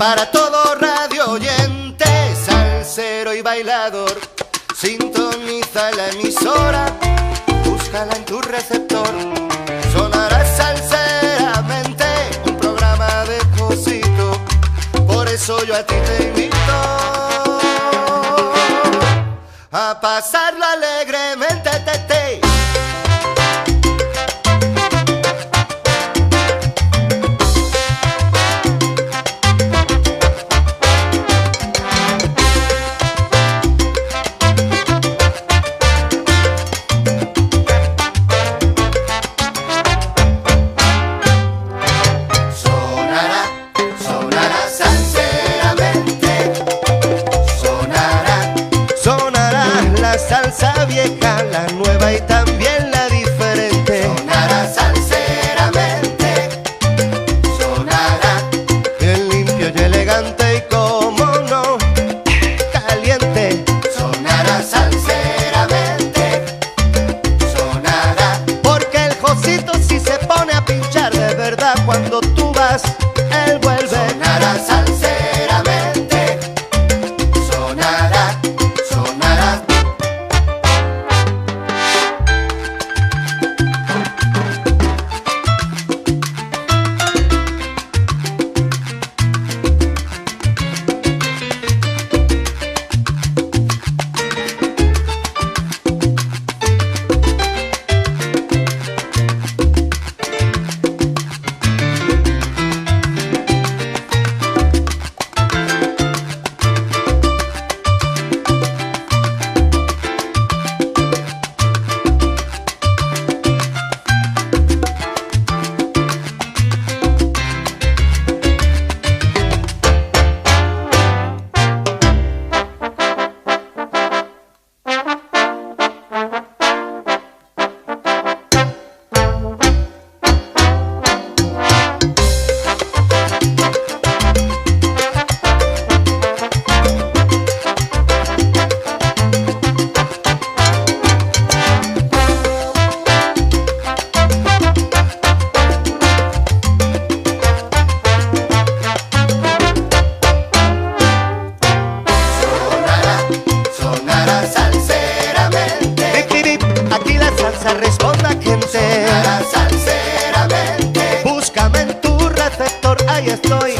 Para todo radio oyente, salsero y bailador, sintoniza la emisora, búscala en tu receptor. Sonará salseramente, un programa de Josito, por eso yo a ti te invito a pasarlo alegremente, tete. Salsa vieja, la nueva y también la diferente. Sonará salseramente, sonará bien limpio y elegante y como no, caliente. Sonará salseramente, sonará. Porque el Josito si se pone a pinchar de verdad, cuando tú vas, él vuelve. Sonará salseramente, sonará, sonará. Responda gente, Sonará salseramente, búscame en tu receptor, ahí estoy.